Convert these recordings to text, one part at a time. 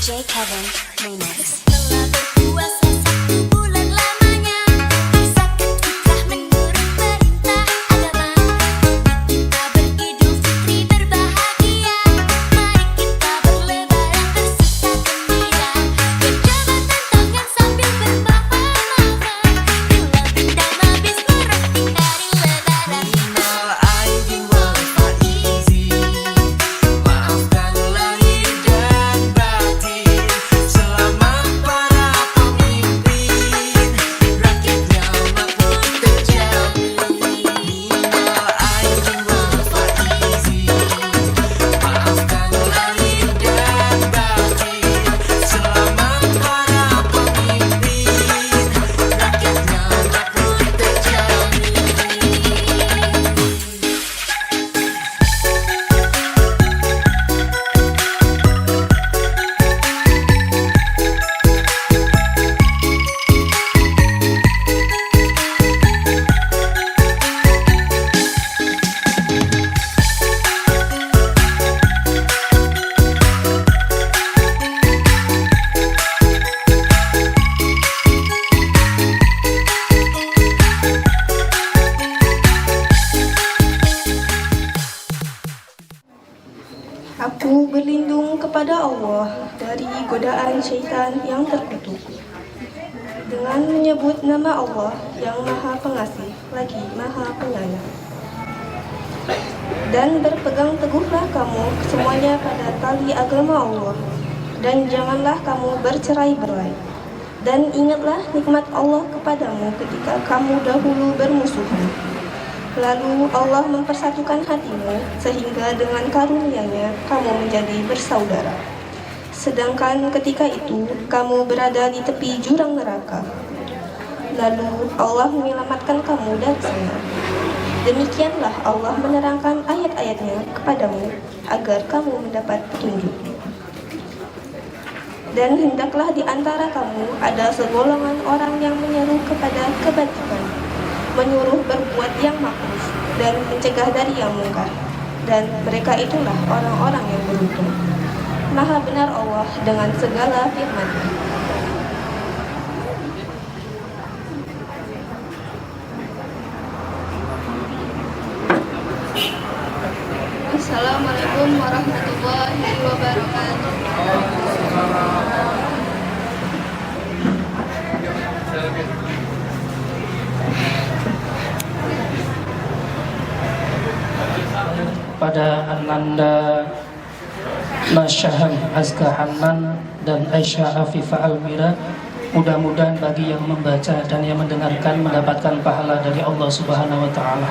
DJ Kevin Remix. Telah berpuasa 1 bulan lamanya, zakat fitrah menurut perintah agama. Kita beridul fitri berbahagia, mari kita berlebaran berserta gembira. Berjabat tangan sambil bermaaf-maafan, hilal dendam habis merosting dari lebaran. Minal aidin wal faizin, maafkan lahir dan batin. Selamat para pemimpin, rakyatnya makmur terjamin. Minal aidin wal faizin, maafkan lahir dan batin. Selamat para pemimpin, rakyatnya makmur terjamin. Aku berlindung kepada Allah dari godaan syaitan yang terkutuk, dengan menyebut nama Allah yang Maha Pengasih lagi Maha Penyayang. Dan berpegang teguhlah kamu semuanya pada tali agama Allah, dan janganlah kamu bercerai-berai. Dan ingatlah nikmat Allah kepadamu ketika kamu dahulu bermusuhan. Lalu Allah mempersatukan hatimu, sehingga dengan karunia-Nya kamu menjadi bersaudara. Sedangkan ketika itu kamu berada di tepi jurang neraka. Lalu Allah menyelamatkan kamu dari sana. Demikianlah Allah menerangkan ayat-ayat-Nya kepadamu, agar kamu mendapat petunjuk. Dan hendaklah di antara kamu ada segolongan orang yang menyeru kepada kebaikan, menyuruh berbuat yang makruf, dan mencegah dari yang mungkar. Dan mereka itulah orang-orang yang beruntung. Maha benar Allah dengan segala firman-Nya. Assalamualaikum warahmatullahi wabarakatuh. Pada Ananda Nasyaham Azka Hanan dan Aisyah Afifah Almira, mudah-mudahan bagi yang membaca dan yang mendengarkan mendapatkan pahala dari Allah Subhanahu wa Ta'ala.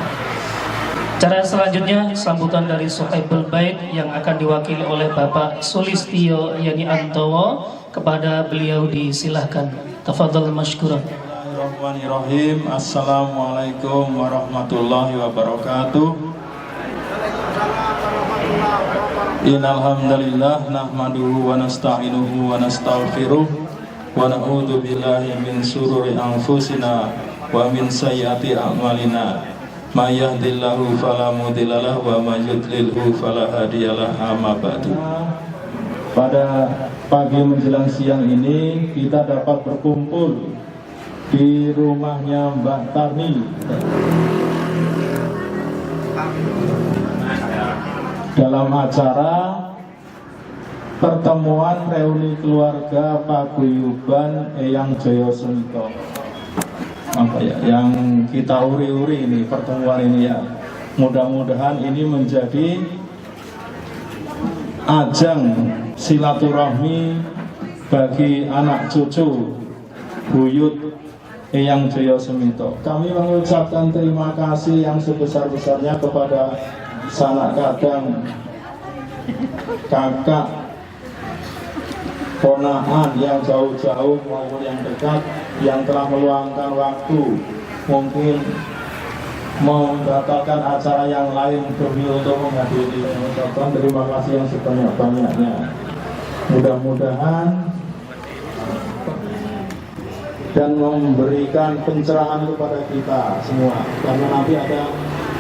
Cara selanjutnya sambutan dari Suhaibul Bait yang akan diwakili oleh Bapak Sulistyo Yani Antowo. Kepada beliau disilahkan. Tafadhal mashkuran. Bismillahirrahmanirrahim. Assalamualaikum warahmatullahi wabarakatuh. Innalhamdalillah nahmaduhu wa nasta'inuhu wa nastaghfiruh wa na'udzu billahi min sururi anfusina wa min sayyiati a'malina. May yahdihillahu fala mudhillalah wa may yudlilhu fala hadiyalah. Amma ba'du. Pada pagi menjelang siang ini kita dapat berkumpul di rumahnya Mbak Tarni dalam acara pertemuan reuni keluarga paguyuban Eyang Jaya Sumito. Yang kita uri-uri ini pertemuan ini ya. Mudah-mudahan ini menjadi ajang silaturahmi bagi anak cucu buyut Eyang Jaya Sumito. Kami mengucapkan terima kasih yang sebesar-besarnya kepada sanak kadang, kakak, ponakan yang jauh-jauh maupun yang dekat yang telah meluangkan waktu, mungkin membatalkan acara yang lain demi untuk menghadiri. Mengucapkan terima kasih yang sebanyak-banyaknya. Mudah-mudahan dan memberikan pencerahan kepada kita semua, karena nanti ada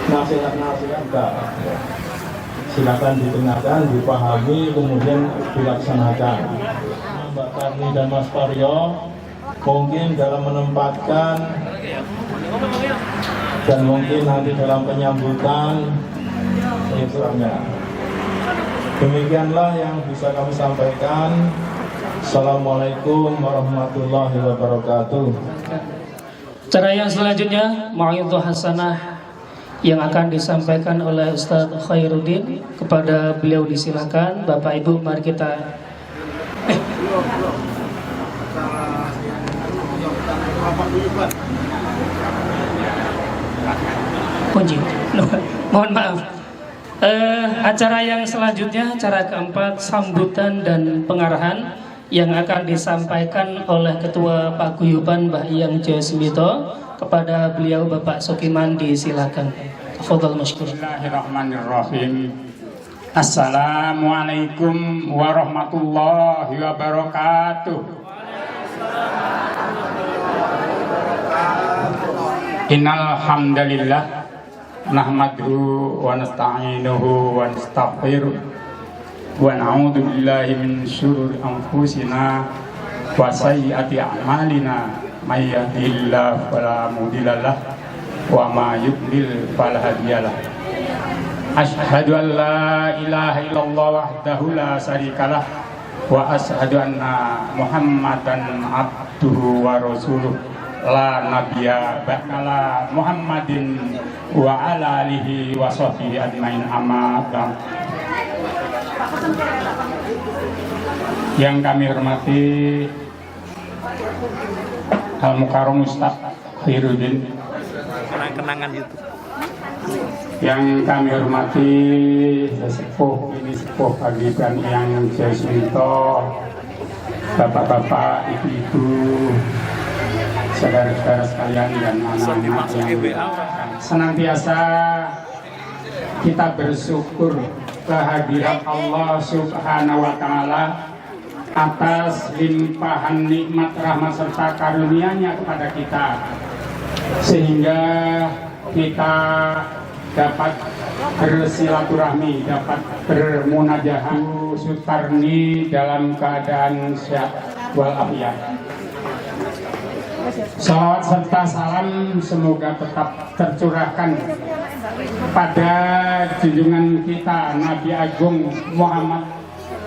nasihat-nasihat. Silakan didengarkan, dipahami, kemudian dilaksanakan. Mbak Karni dan Mas Paryo mungkin dalam menempatkan dan mungkin nanti dalam penyambutan istilahnya. Demikianlah yang bisa kami sampaikan. Assalamualaikum warahmatullahi wabarakatuh. Cara yang selanjutnya mau'izah hasanah yang akan disampaikan oleh Ustadz Khairuddin. Kepada beliau disilakan. Bapak Ibu, mari kita kunci. Mohon maaf. Acara yang selanjutnya, acara keempat, sambutan dan pengarahan yang akan disampaikan oleh Ketua Paguyuban Mbah Iyang Jasmito. Kepada beliau Bapak Sokiman disilakan. Tafadhal masykur. Bismillahirrahmanirrahim. Assalamualaikum warahmatullahi wabarakatuh. Innal hamdalillah nahmaduhu wa nasta'inuhu wa nastaghfiruh wa na'udzu billahi min syururi anfusina wa sayyiati a'malina may yahdihillahu fala mudilla lahu wa ma yudlil fala hadiyalah. Asyhadu an la ilaha illallah wahdahu la syarikalah wa asyhadu anna Muhammadan abduhu wa rasuluh la nabiyya ba'dala Muhammadin wa ala alihi wa sahbihi ajmain amma ba'd. Yang kami hormati Al Mukarram Ustaz Khairuddin, Kenangan YouTube. yang kami hormati sepuh Paguyuban Iyang Jasmito, bapak-bapak, ibu-ibu, saudara-saudara sekalian dan anak-anak yang senantiasa kita bersyukur kehadiran Allah Subhanahu wa Ta'ala atas limpahan nikmat rahmat serta karunia-Nya kepada kita, sehingga kita dapat bersilaturahmi, dapat bermunajah. Sutarni dalam keadaan sehat walafiat. Salawat serta salam semoga tetap tercurahkan pada junjungan kita Nabi Agung Muhammad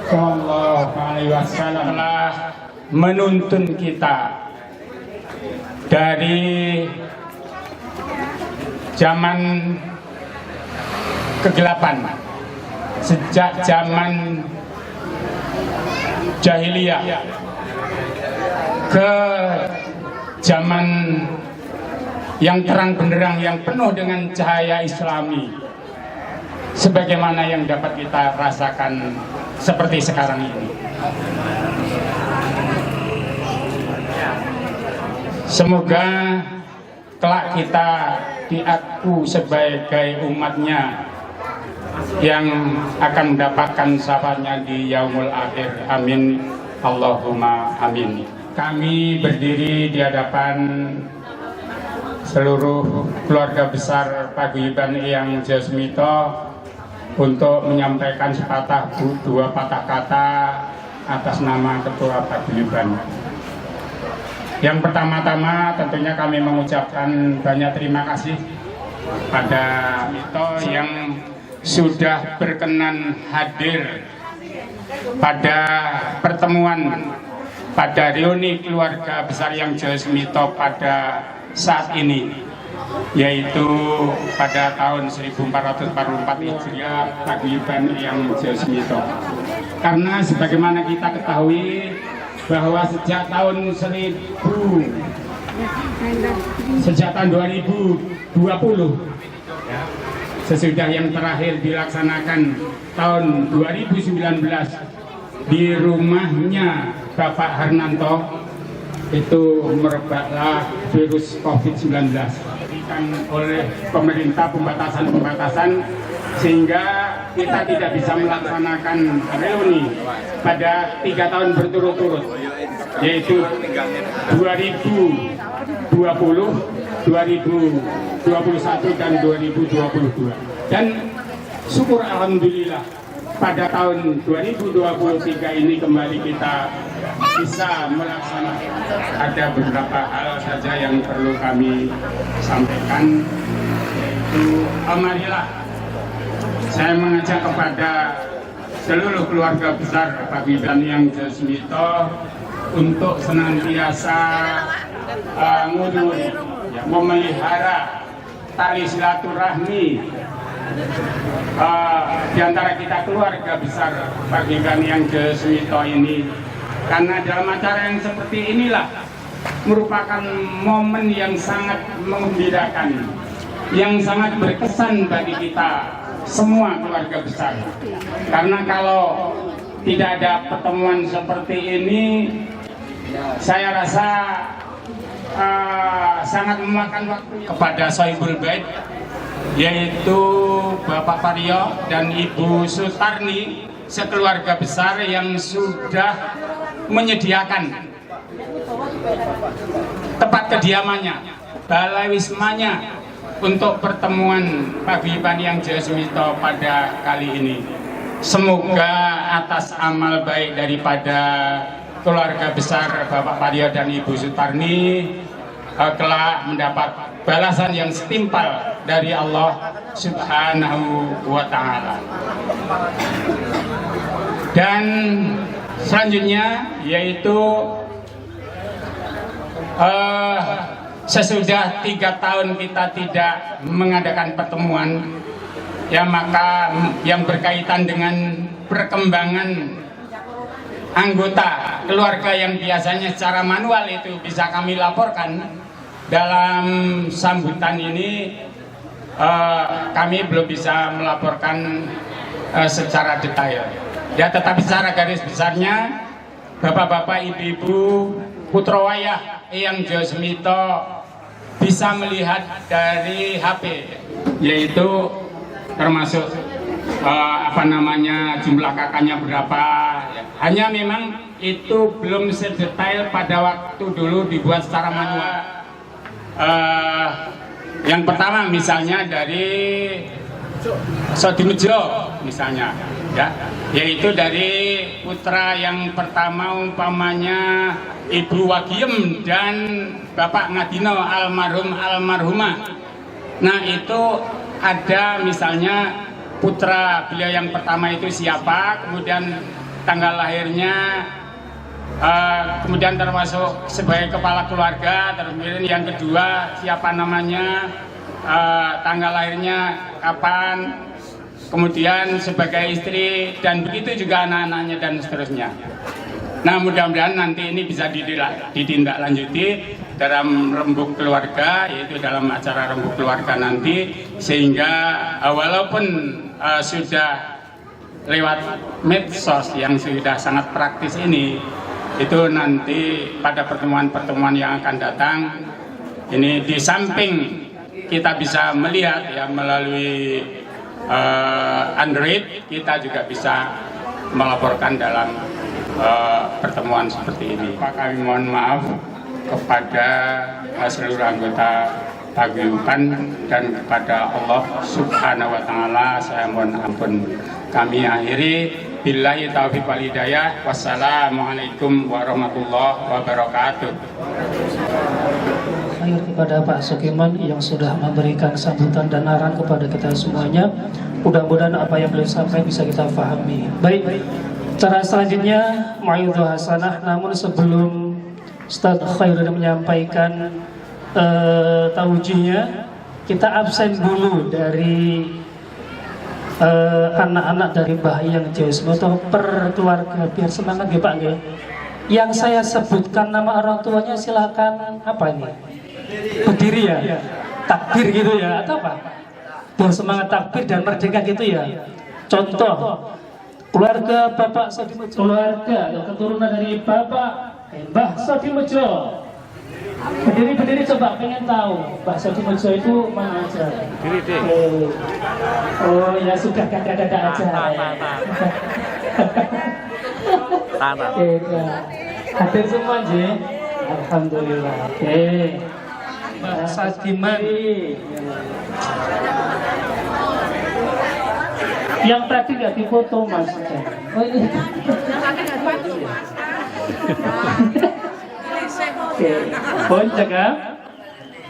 Sallallahu Alaihi Wasallam, telah menuntun kita dari zaman kegelapan, sejak zaman jahiliyah ke zaman yang terang benderang, yang penuh dengan cahaya Islami, sebagaimana yang dapat kita rasakan seperti sekarang ini. Semoga kelak kita diaku sebagai umatnya yang akan mendapatkan syafaatnya di yaumul akhir. Amin Allahumma amin. Kami berdiri di hadapan seluruh keluarga besar Paguyuban Iyang Jasmito untuk menyampaikan dua patah kata atas nama Ketua Paguyuban. Yang pertama-tama tentunya kami mengucapkan banyak terima kasih pada Mito yang sudah berkenan hadir pada pertemuan, pada reuni keluarga besar Iyang Jasmito pada saat ini, yaitu pada tahun 1444 Hijriah Paguyuban Iyang Jasmito. Karena sebagaimana kita ketahui bahwa sejak tahun 2020, sesudah yang terakhir dilaksanakan tahun 2019 di rumahnya Bapak Harnanto, itu merebaklah virus COVID-19 oleh pemerintah, pembatasan, sehingga kita tidak bisa melaksanakan reuni pada 3 tahun berturut-turut, yaitu 2020, 2021 dan 2022. Dan syukur alhamdulillah pada tahun 2023 ini kembali kita bisa melaksanakan. Ada beberapa hal saja yang perlu kami sampaikan, yaitu marilah saya mengajak kepada seluruh keluarga besar Paguyuban Yang Jasmito untuk senantiasa memelihara tali silaturahmi di antara kita keluarga besar Paguyuban Yang Jasmito ini, karena dalam acara yang seperti inilah merupakan momen yang sangat menggembirakan, yang sangat berkesan bagi kita semua keluarga besar. Karena kalau tidak ada pertemuan seperti ini, saya rasa sangat memakan waktu. Kepada Sohibul Bait, yaitu Bapak Paryo dan Ibu Sutarni, sekeluarga besar yang sudah menyediakan tempat kediamannya, balai wismanya untuk pertemuan Paguyuban Yang Jasmito pada kali ini. Semoga atas amal baik daripada keluarga besar Bapak Paryo dan Ibu Sutarni kelak mendapat balasan yang setimpal dari Allah Subhanahu wa Ta'ala. Dan selanjutnya yaitu sesudah 3 tahun kita tidak mengadakan pertemuan, ya maka yang berkaitan dengan perkembangan anggota keluarga yang biasanya secara manual itu bisa kami laporkan, dalam sambutan ini kami belum bisa melaporkan secara detail. Ya, tetapi secara garis besarnya Bapak-bapak, Ibu-ibu, putra wayah Yang Jasmito bisa melihat dari HP, yaitu termasuk jumlah kakaknya berapa. Hanya memang itu belum sedetail pada waktu dulu dibuat secara manual. Yang pertama misalnya dari Sodimejo misalnya, ya, yaitu dari putra yang pertama umpamanya Ibu Wagiem dan Bapak Ngadino almarhumah. Nah itu ada misalnya putra beliau yang pertama itu siapa, kemudian tanggal lahirnya, kemudian termasuk sebagai kepala keluarga, kemudian yang kedua siapa namanya, tanggal lahirnya kapan, kemudian sebagai istri, dan begitu juga anak-anaknya dan seterusnya. Nah mudah-mudahan nanti ini bisa ditindaklanjuti dalam rembuk keluarga, yaitu dalam acara rembuk keluarga nanti, sehingga walaupun sudah lewat medsos yang sudah sangat praktis ini, itu nanti pada pertemuan-pertemuan yang akan datang ini, di samping kita bisa melihat ya melalui Android, kita juga bisa melaporkan dalam pertemuan seperti ini. Kami mohon maaf kepada seluruh anggota Paguyuban dan kepada Allah Subhanahu wa Ta'ala saya mohon ampun. Kami akhiri, billahi taufiq wal hidayah. Wassalamualaikum warahmatullahi wabarakatuh. Akhir kepada Pak Sokiman yang sudah memberikan sambutan dan arahan kepada kita semuanya. Mudah-mudahan apa yang beliau sampaikan bisa kita pahami. Baik, cara selanjutnya ma'idhu hasanah. Namun sebelum Ustaz Khairuddin menyampaikan taujinya, kita absen dulu dari anak-anak dari Mbah Yang Jasmito per keluarga, biar semangat ya Pak ya. Yang saya sebutkan nama orang tuanya silakan apa ini? Berdiri ya? Takbir gitu ya atau apa? Biar semangat takbir dan merdeka gitu ya. Contoh keluarga Bapak Sodimejo, keluarga atau keturunan dari Bapak Mbah Sodimejo. Berdiri coba, pengen tahu Mbah Sodimejo itu mana aja? Diri deh. Oh ya sudah, kata-kata aja. Tanah. Hadir semua je. Alhamdulillah. Oke. Mbah Sadiman. Yang tadi nggak difoto Mas. Oh ini. Oke, pun cakap.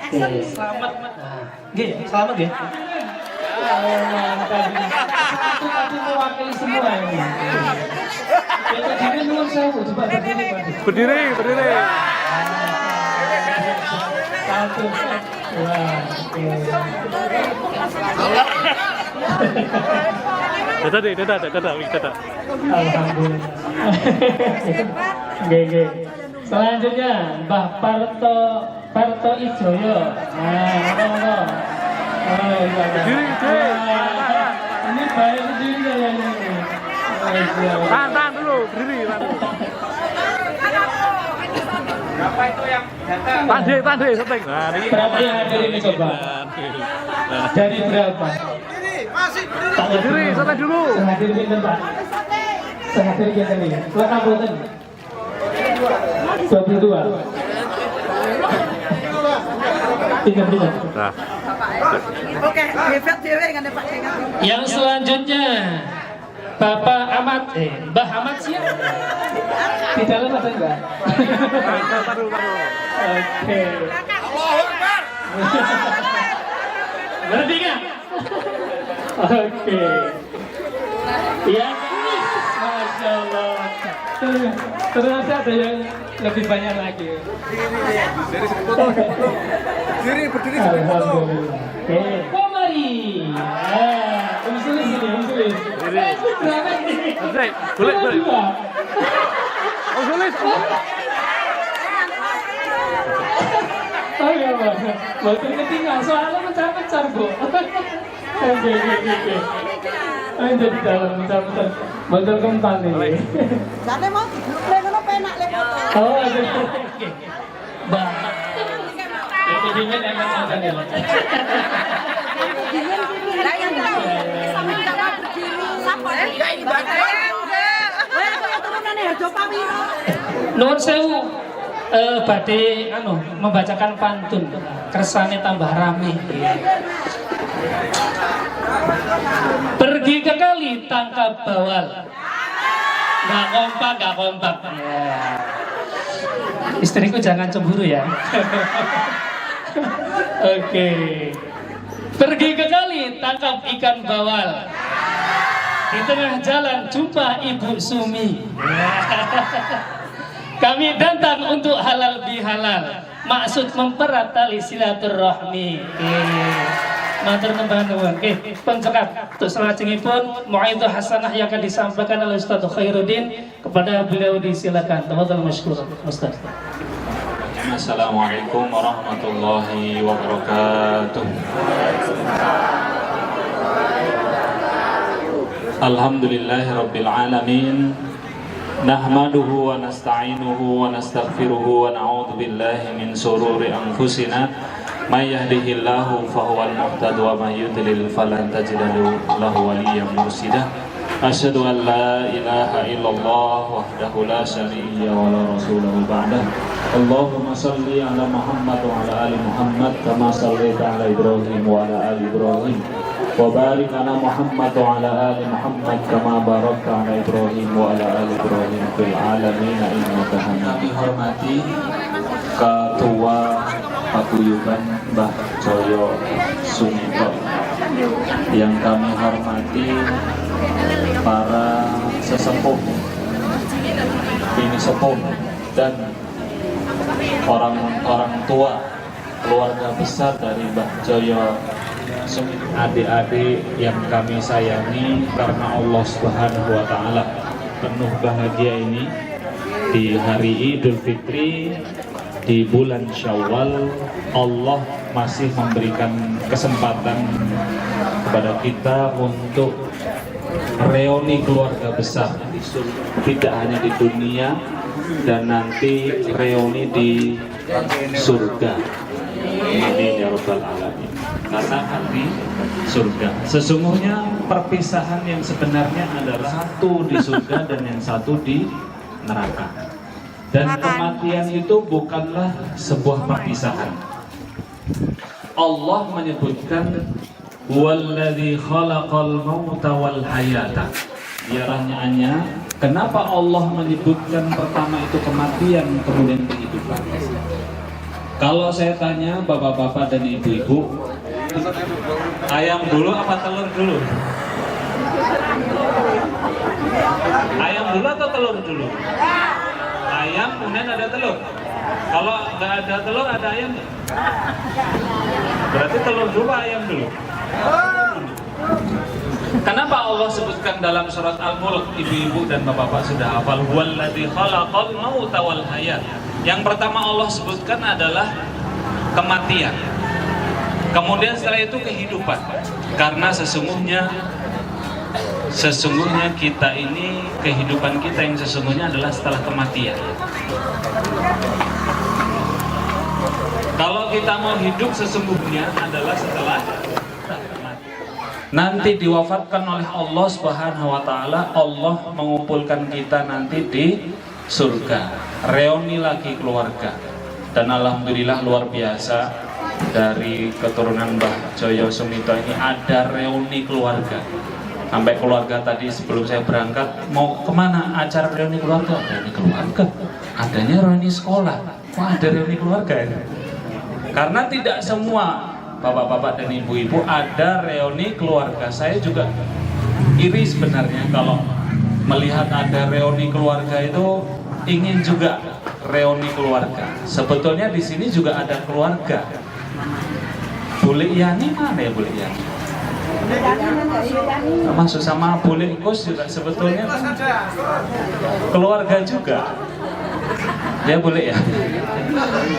Oke, selamat. Nggih, selamat ya. Mantap. Itu mewakili semua ini. Jadi nuwun sewu, coba berdiri. Berdiri, berdiri. Satu. Wah, oke. Dadah. Alhamdulillah. Oke. Selanjutnya Mbah Parto Ijoyo. Nah, monggo. Oh, iya. Berdiri. Ini baik berdiri ya ini. Tahan dulu, berdiri. Berapa itu yang datang? Tadi, setting. Nah, ini. Berapa yang hadir ini coba? Dari berapa? Berdiri, setting dulu. Sehadir pinten Pak? Sehadir pinten ini? Lengkap boten? 22. Pinten. Nah, Oke, hebat dewe dengan Pak Cengat. Yang selanjutnya Bapak Ahmad, Mbah Ahmad siapa? Di dalam ada enggak? taruh. Oke. Berhenti nggak? Oke. Ya, Masya Allah. Terus ada yang lebih banyak lagi. Berdiri. Alhamdulillah. Oke. Mari. Sulis. Berapa ini? Boleh. Dua. Oh, sulis. Oh iya, Bang. Betul ketinggalan soalnya mencar-mencar, Bu. Oke. Ayo di dalam mencar-mencar. Betul kempal nih. Jane mau ngono penak le foto. Oh, oke. Bang. Itu dingin emang ada nih. Lah yang sampe kita berdiri. Sapa iki bapak? Wah, kaya turunane Harjo Pawiro. Nuwun sewu. Badhe membacakan pantun. Kersane tambah rame. Pergi ke kali tangkap bawal. Nggak kompak. Ya. Istriku jangan cemburu ya. Oke. Pergi ke kali tangkap ikan bawal. Di tengah jalan jumpa Ibu Sumi. Kami datang untuk halal bihalal. Maksud memperat tali silaturahmi. Matur nuwun. Pun cekap untuk selajengipun mau'izah hasanah yang akan disampaikan oleh Ustaz Khairuddin kepada beliau disilakan. Tafadhal masykur Ustaz. Assalamualaikum warahmatullahi wabarakatuh. Alhamdulillahirabbil alamin. Nahmaduhu wa nasta'inuhu wa nastaghfiruhu wa na'udzu billahi min shururi anfusina may yahdihillahu fahuwal muhtadi wa may yudlil falan tajida lahu waliyyan mursyida. Asyhadu an la ilaha illallah wahdahu la syarika wa la rasulahu ba'dah. Allahumma shalli ala Muhammad wa ala ali Muhammad kama shallaita ala Ibrahim wa ala ali Ibrahim. Wa barik ala Muhammad wa ala ali Muhammad kama barakta ala Ibrahim wa ala ali Ibrahim fil alamin innaka Hamidum. Kami hormati Ketua Paguyuban Mbah Joyo Sumito, yang kami hormati para sesepuh, bini sepuh dan orang tua keluarga besar dari Mbah Joyo Sumito, adik-adik yang kami sayangi karena Allah Subhanahu wa taala. Penuh bahagia ini di hari Idul Fitri di bulan Syawal, Allah masih memberikan kesempatan kepada kita untuk reuni keluarga besar, tidak hanya di dunia dan nanti reuni di surga. Amin ya rabbal alamin. Katakan di surga. Sesungguhnya perpisahan yang sebenarnya adalah satu di surga dan yang satu di neraka. Dan kematian itu bukanlah sebuah perpisahan. Allah menyebutkan walladzi khalaqal mauta wal hayata. Diarahnya Kenapa Allah menyebutkan pertama itu kematian, kemudian kehidupan? Kalau saya tanya bapak-bapak dan ibu-ibu, ayam dulu apa telur dulu? Ayam dulu atau telur dulu? Ayam kemudian ada telur. Kalau nggak ada telur, ada ayam nggak? Berarti telur dulu, ayam dulu. Kenapa Allah sebutkan dalam surat Al-Mulk, ibu-ibu dan bapak-bapak sudah hafal, huwallazi khalaqal mauta wal hayat. Yang pertama Allah sebutkan adalah kematian. Kemudian setelah itu kehidupan. Karena sesungguhnya kita ini, kehidupan kita yang sesungguhnya adalah setelah kematian. Kalau kita mau hidup sesungguhnya adalah setelah nanti diwafatkan oleh Allah Subhanahu wa taala. Allah mengumpulkan kita nanti di surga, reuni lagi keluarga. Dan alhamdulillah luar biasa, dari keturunan Mbah Joyo Sumito ini ada reuni keluarga. Sampai keluarga tadi sebelum saya berangkat, mau kemana acara reuni keluarga? Reuni keluarga? Adanya reuni sekolah. Wah, ada reuni keluarga ya? Karena tidak semua bapak-bapak dan ibu-ibu ada reuni keluarga. Saya juga iri sebenarnya kalau melihat ada reuni keluarga itu, ingin juga reuni keluarga. Sebetulnya di sini juga ada keluarga. Bule Yani mana ya Bule Yani? Masuk sama Bule Kus juga sebetulnya kan keluarga juga. Dia Bule ya.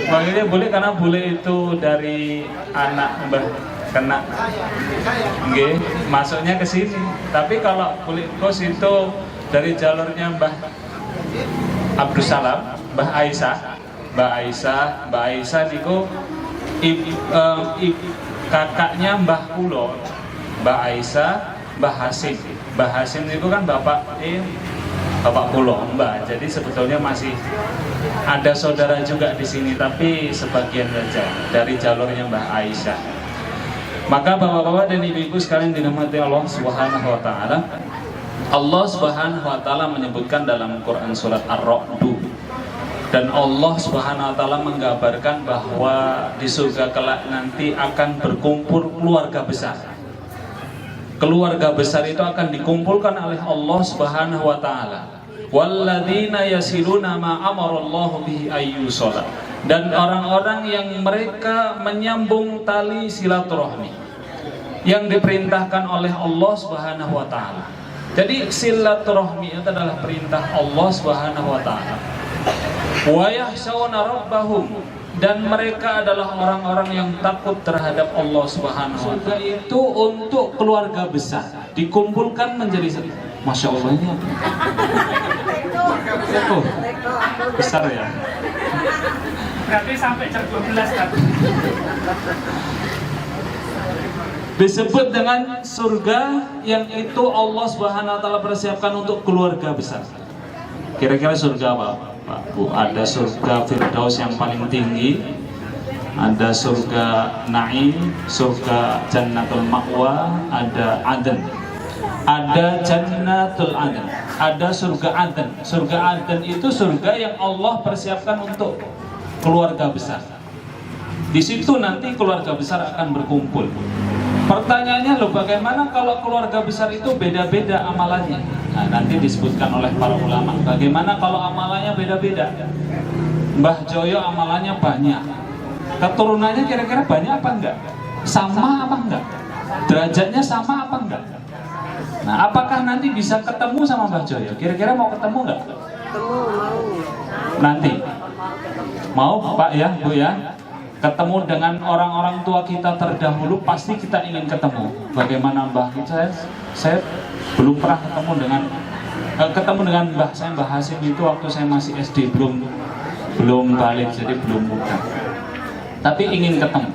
Makanya Bule karena Bule itu dari anak Mbah Kena. Nggih, masuknya ke sini. Tapi kalau Bule Kus itu dari jalurnya Mbah Abdussalam, Mbah Aisyah niku kakaknya Mbah Kulo, Mbah Aisyah, Mbah Hasim. Mbah Hasim itu kan bapak Kulo, Mbah. Jadi sebetulnya masih ada saudara juga di sini, tapi sebagian saja dari jalurnya Mbah Aisyah. Maka bapak-bapak dan ibu-ibu sekalian dirahmati Allah Subhanahu wa taala, Allah Subhanahu wa taala menyebutkan dalam Quran surat Ar-Ra'd, dan Allah Subhanahu wa taala menggambarkan bahwa di surga kelak nanti akan berkumpul keluarga besar. Keluarga besar itu akan dikumpulkan oleh Allah Subhanahu wa taala. Walladzina yasiluna ma amarallahu bihi ayyusala. Dan orang-orang yang mereka menyambung tali silaturahmi yang diperintahkan oleh Allah Subhanahu wa taala. Jadi silaturahmi itu adalah perintah Allah Subhanahu wa taala. Wa yakhshawna rabbahum, dan mereka adalah orang-orang yang takut terhadap Allah Subhanahu wa taala. Itu untuk keluarga besar dikumpulkan menjadi satu. Masya Allah, ini apa? Oh, besar ya. Berarti sampai jam 12 kan? Disebut dengan surga yang itu Allah Subhanahu wa taala persiapkan untuk keluarga besar. Kira-kira surga apa, Pak Bu? Ada surga Firdaus yang paling tinggi, ada surga Naim, surga Jannatul Ma'wa, ada Aden, ada Jannatul Aden, ada surga Aden. Surga Aden itu surga yang Allah persiapkan untuk keluarga besar. Di situ nanti keluarga besar akan berkumpul. Pertanyaannya loh, bagaimana kalau keluarga besar itu beda-beda amalannya? Nah, nanti disebutkan oleh para ulama. Bagaimana kalau amalannya beda-beda? Mbah Joyo amalannya banyak. Keturunannya kira-kira banyak apa enggak? Sama apa enggak? Derajatnya sama apa enggak? Nah, apakah nanti bisa ketemu sama Mbah Joyo? Kira-kira mau ketemu enggak? Nanti. Mau Pak ya, Bu ya? Ketemu dengan orang-orang tua kita terdahulu, pasti kita ingin ketemu. Bagaimana Mbah kita? Saya belum pernah ketemu dengan Mbah saya, Mbah Hasim itu waktu saya masih SD, belum balik, jadi belum muda. Tapi ingin ketemu.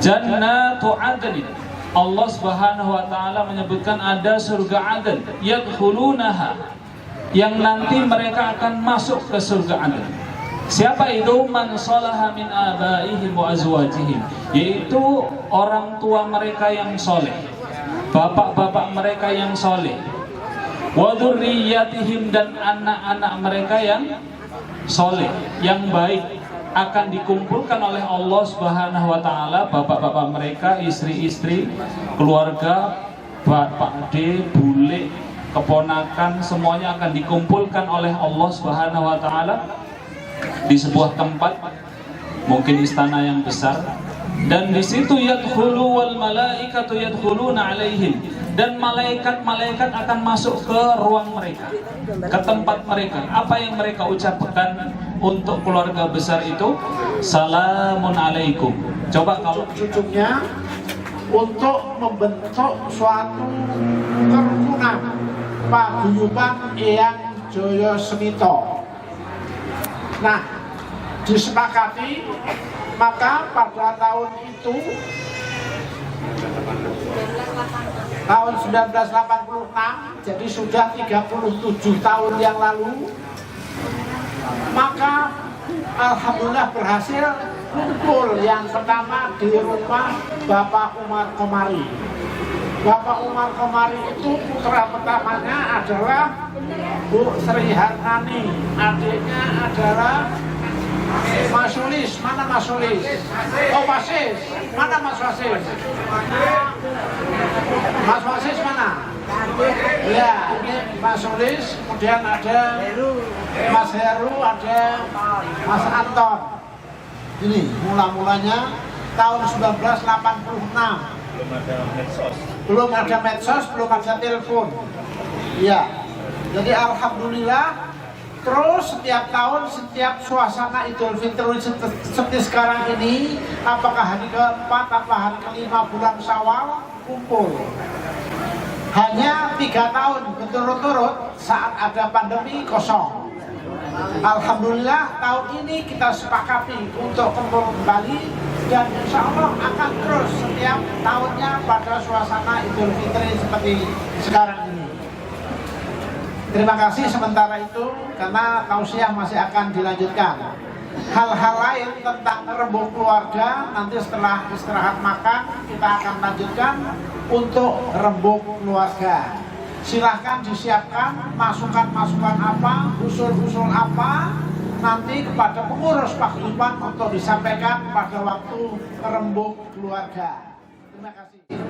Jannatu Adn, Allah Subhanahu wa taala menyebutkan ada surga Aden, yadkhulunaha, yang nanti mereka akan masuk ke surga Aden. Siapa itu? Man sholaha min abaihim wa azwajihim, yaitu orang tua mereka yang soleh, bapak-bapak mereka yang soleh, wa dzurriyyatihim, dan anak-anak mereka yang soleh, yang baik, akan dikumpulkan oleh Allah Subhanahu wa taala. Bapak-bapak mereka, istri-istri, keluarga, Pak D, bule, keponakan, semuanya akan dikumpulkan oleh Allah Subhanahu wa taala di sebuah tempat, mungkin istana yang besar, dan di situ yadkhulu wal malaikatu yadkhuluna alaihim, dan malaikat-malaikat akan masuk ke ruang mereka, ke tempat mereka. Apa yang mereka ucapkan untuk keluarga besar itu? Salamun alaikum. Coba kalau cucunya untuk membentuk suatu kerukunan paguyuban Eyang Joyo Semito. Nah, disepakati, maka pada tahun itu, tahun 1986, jadi sudah 37 tahun yang lalu, maka alhamdulillah berhasil kumpul yang pertama di rumah Bapak Umar Komari. Bapak Umar Komari itu putra pertamanya adalah Bu Sri Harnani, adiknya adalah Mas Sulis. Mana Mas Sulis? Oh, Wasis. Mana Mas Wasis? Mas Wasis mana? Ya, ini Mas Sulis, kemudian ada Mas Heru, ada Mas Anton. Ini mula-mulanya tahun 1986. Belum ada medsos, belum ada telepon. Ya, jadi alhamdulillah. Terus setiap tahun, setiap suasana Idul Fitri seperti sekarang ini, apakah hari keempat, apa hari kelima bulan Syawal, kumpul. Hanya 3 tahun berturut-turut saat ada pandemi kosong. Alhamdulillah tahun ini kita sepakati untuk kumpul kembali, dan insya Allah akan terus setiap tahunnya pada suasana Idul Fitri seperti sekarang ini. Terima kasih sementara itu, karena tausiah masih akan dilanjutkan. Hal-hal lain tentang rembuk keluarga nanti setelah istirahat makan kita akan lanjutkan untuk rembuk keluarga. Silahkan disiapkan masukan-masukan apa, usul-usul apa nanti kepada pengurus paguyuban untuk disampaikan pada waktu rembuk keluarga. Terima kasih.